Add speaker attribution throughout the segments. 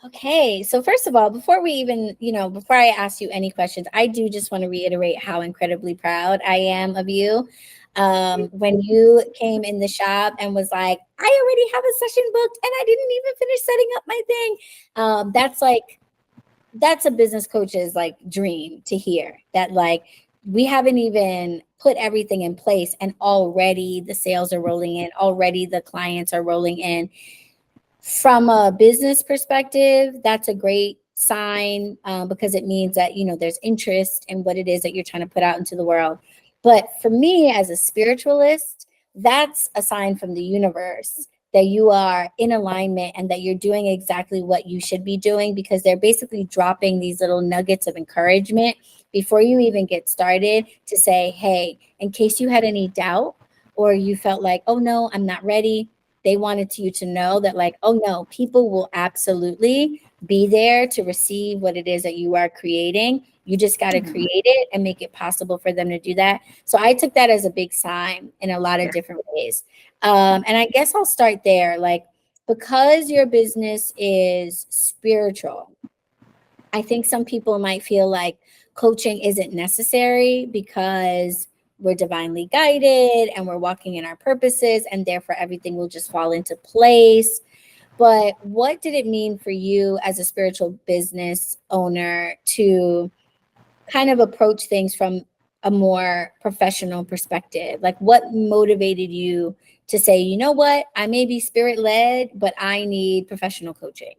Speaker 1: Okay, so first of all, before we even, before I ask you any questions, I do just want to reiterate how incredibly proud I am of you. When you came in the shop and was like, I already have a session booked and I didn't even finish setting up my thing. That's a business coach's like dream to hear that, like, we haven't even put everything in place and already the sales are rolling in, already the clients are rolling in. From a business perspective, that's a great sign, because it means that there's interest in what it is that you're trying to put out into the world. But for me as a spiritualist, that's a sign from the universe that you are in alignment and that you're doing exactly what you should be doing, because they're basically dropping these little nuggets of encouragement before you even get started to say, hey, in case you had any doubt or you felt like, oh no, I'm not ready, they wanted you to know that, like, oh no, people will absolutely be there to receive what it is that you are creating. You just got to create it and make it possible for them to do that. So I took that as a big sign in a lot of different ways. And I guess I'll start there. Like, because your business is spiritual, I think some people might feel like coaching isn't necessary because we're divinely guided and we're walking in our purposes, and therefore everything will just fall into place. But what did it mean for you as a spiritual business owner to kind of approach things from a more professional perspective? Like, what motivated you to say, you know what, I may be spirit led, but I need professional coaching?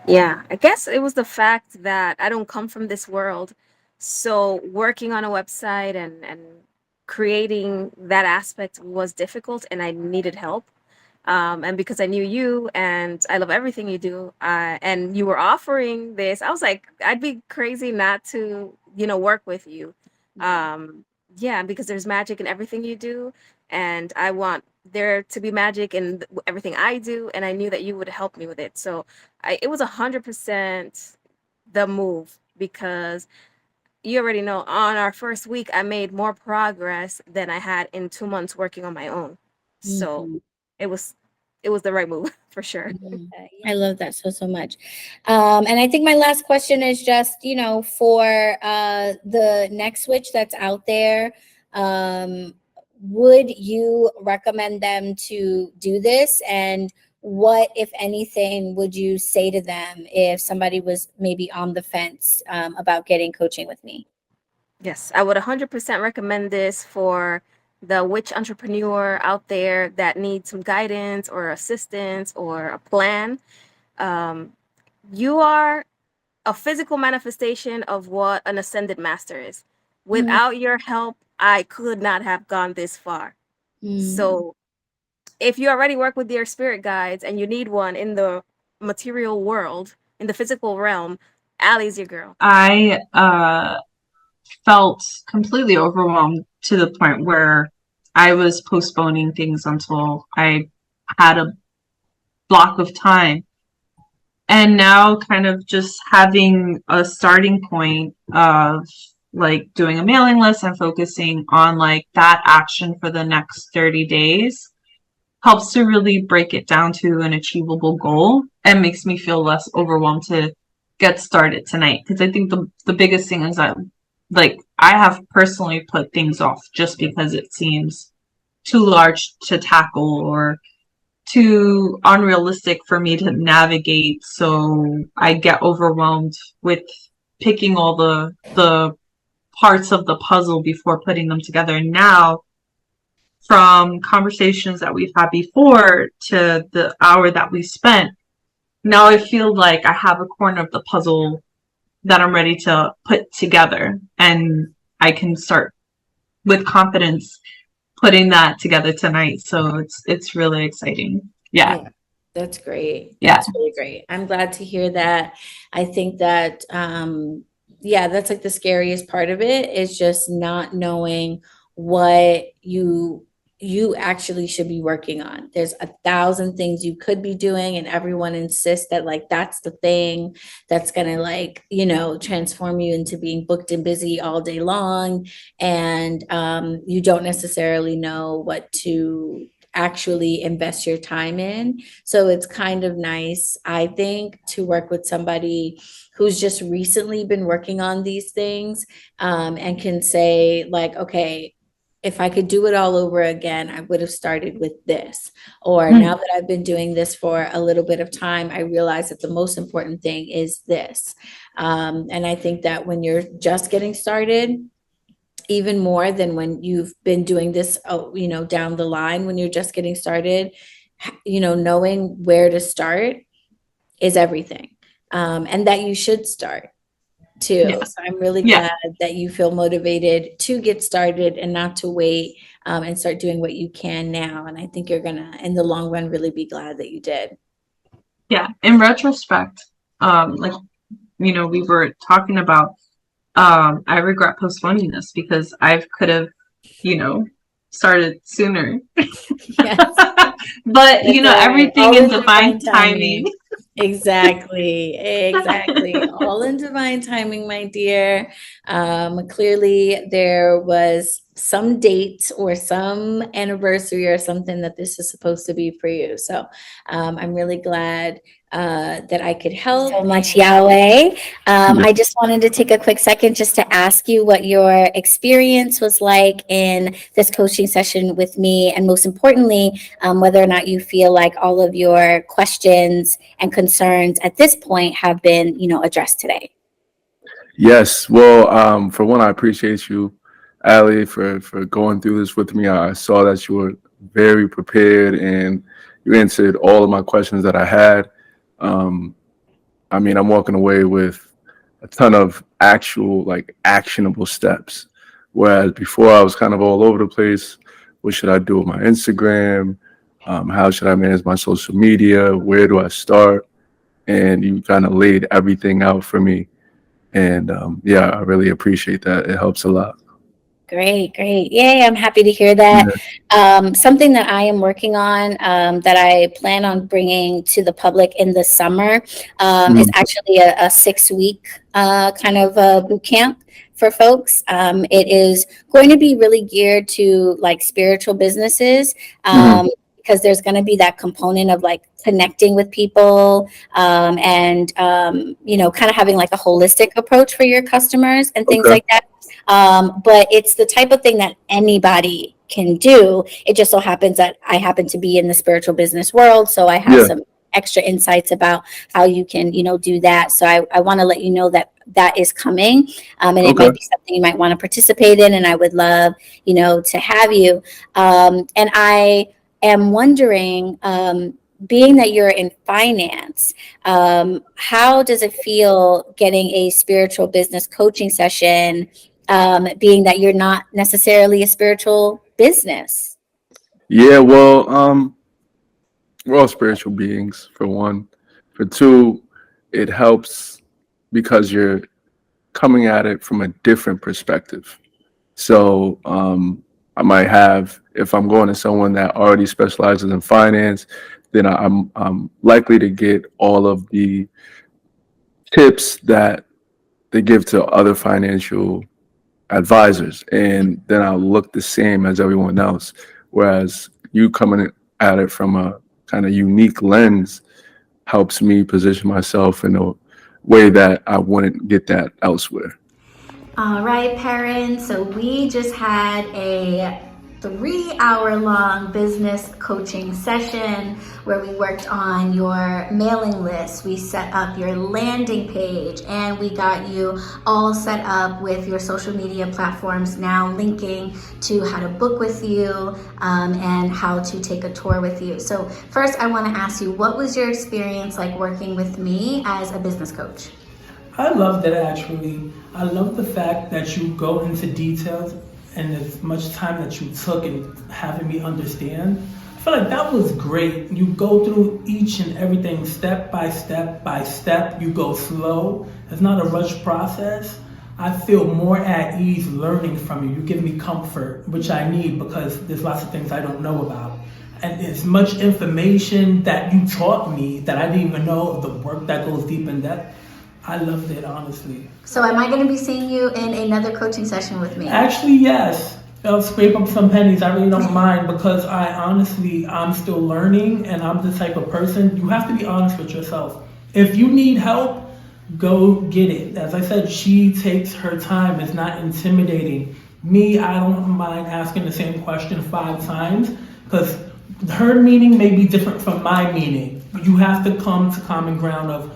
Speaker 2: Yeah, I guess it was the fact that I don't come from this world. So working on a website and creating that aspect was difficult and I needed help. And because I knew you and I love everything you do, and you were offering this, I was like, I'd be crazy not to, work with you. Yeah, because there's magic in everything you do, and I want there to be magic in everything I do, and I knew that you would help me with it. So it was 100% the move because you already know on our first week, I made more progress than I had in 2 months working on my own. So
Speaker 1: Mhm.
Speaker 2: it was it was the right move for sure.
Speaker 1: I love that so, so much. And I think my last question is just, for the next switch that's out there, um, would you recommend them to do this? And what, if anything, would you say to them if somebody was maybe on the fence, about getting coaching with me?
Speaker 2: Yes, I would 100% recommend this for the witch entrepreneur out there that needs some guidance or assistance or a plan. Um, you are a physical manifestation of what an ascended master is. Without your help, I could not have gone this far.
Speaker 1: Mm-hmm.
Speaker 2: So, if you already work with your spirit guides and you need one in the material world, in the physical realm, Allie's your girl.
Speaker 3: I felt completely overwhelmed to the point where I was postponing things until I had a block of time. And now kind of just having a starting point of like doing a mailing list and focusing on like that action for the next 30 days helps to really break it down to an achievable goal and makes me feel less overwhelmed to get started tonight. Because I think the biggest thing is that like I have personally put things off just because it seems too large to tackle or too unrealistic for me to navigate. So I get overwhelmed with picking all the parts of the puzzle before putting them together. Now, from conversations that we've had before to the hour that we spent, now I feel like I have a corner of the puzzle that I'm ready to put together, and I can start with confidence putting that together tonight. So it's really exciting. Yeah.
Speaker 1: Yeah, that's great.
Speaker 3: Yeah.
Speaker 1: That's really great. I'm glad to hear that. I think that, yeah, that's like the scariest part of it is just not knowing what you actually should be working on. There's 1,000 things you could be doing, and everyone insists that like that's the thing that's gonna, like, transform you into being booked and busy all day long. And you don't necessarily know what to actually invest your time in. So it's kind of nice, I think, to work with somebody who's just recently been working on these things, and can say like, okay, if I could do it all over again, I would have started with this. Or now that I've been doing this for a little bit of time, I realize that the most important thing is this. And I think that when you're just getting started, even more than when you've been doing this, down the line, when you're just getting started, knowing where to start is everything. And that you should start too.
Speaker 3: Yeah.
Speaker 1: So I'm really
Speaker 3: Yeah.
Speaker 1: glad that you feel motivated to get started and not to wait, and start doing what you can now. And I think you're gonna, in the long run, really be glad that you did.
Speaker 3: Yeah. In retrospect, like, we were talking about, I regret postponing this because I could have, started sooner.
Speaker 1: Yes.
Speaker 3: But, everything
Speaker 1: All
Speaker 3: in
Speaker 1: in
Speaker 3: divine
Speaker 1: divine
Speaker 3: timing.
Speaker 1: Exactly. All in divine timing, my dear. Clearly there was some date or some anniversary or something that this is supposed to be for you. So I'm really glad that I could help. So much, Yahweh. I just wanted to take a quick second just to ask you what your experience was like in this coaching session with me, and most importantly, whether or not you feel like all of your questions and concerns at this point have been, addressed today.
Speaker 4: Yes. Well, for one, I appreciate you, Ali, for going through this with me. I saw that you were very prepared and you answered all of my questions that I had. I'm walking away with a ton of actual, actionable steps. Whereas before I was kind of all over the place. What should I do with my Instagram? How should I manage my social media? Where do I start? And you kind of laid everything out for me. And I really appreciate that. It helps a lot.
Speaker 1: Great. Yay, I'm happy to hear that. Something that I am working on, that I plan on bringing to the public in the summer, is actually a 6-week kind of a boot camp for folks. It is going to be really geared to spiritual businesses, because there's going to be that component of connecting with people, and kind of having a holistic approach for your customers and things like that. But it's the type of thing that anybody can do. It just so happens that I happen to be in the spiritual business world, so I have some extra insights about how you can, do that. So I want to let you know that that is coming, and it might be something you might want to participate in, and I would love, to have you. And I am wondering, being that you're in finance, how does it feel getting a spiritual business coaching session, being that you're not necessarily a spiritual business?
Speaker 4: Yeah, well, we're all spiritual beings, for one. For two, it helps because you're coming at it from a different perspective. So I might have, if I'm going to someone that already specializes in finance, then I'm likely to get all of the tips that they give to other financial advisors, and then I'll look the same as everyone else. Whereas you coming at it from a kind of unique lens helps me position myself in a way that I wouldn't get that elsewhere.
Speaker 1: All right, parents. So we just had a 3-hour-long business coaching session where we worked on your mailing list. We set up your landing page, and we got you all set up with your social media platforms now linking to how to book with you, and how to take a tour with you. So first, I want to ask you, what was your experience like working with me as a business coach?
Speaker 5: I love that, actually. I love the fact that you go into details and as much time that you took in having me understand. I feel like that was great. You go through each and everything step by step. You go slow. It's not a rushed process. I feel more at ease learning from you. You give me comfort, which I need because there's lots of things I don't know about. And as much information that you taught me that I didn't even know, the work that goes deep in depth. I loved it, honestly.
Speaker 1: So am I going to be seeing you in another coaching session with me?
Speaker 5: Actually, yes. I'll scrape up some pennies. I really don't mind because I'm still learning and I'm the type of person, you have to be honest with yourself. If you need help, go get it. As I said, she takes her time. It's not intimidating. Me, I don't mind asking the same question 5 times because her meaning may be different from my meaning. You have to come to common ground of,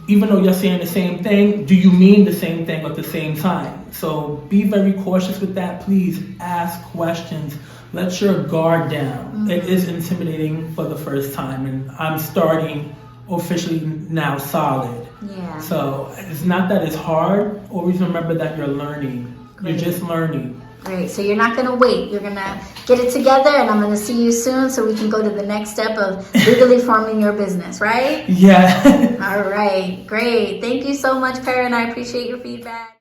Speaker 5: even though you're saying the same thing, do you mean the same thing at the same time? So be very cautious with that. Please ask questions. Let your guard down. It is intimidating for the first time, and I'm starting officially now solid.
Speaker 6: Yeah.
Speaker 5: So it's not that it's hard. Always remember that you're learning.
Speaker 6: Great.
Speaker 5: You're just learning.
Speaker 6: Great. So you're not going to wait. You're going to get it together, and I'm going to see you soon so we can go to the next step of legally forming your business, right?
Speaker 5: Yeah.
Speaker 6: All right. Great. Thank you so much, Perrin. I appreciate your feedback.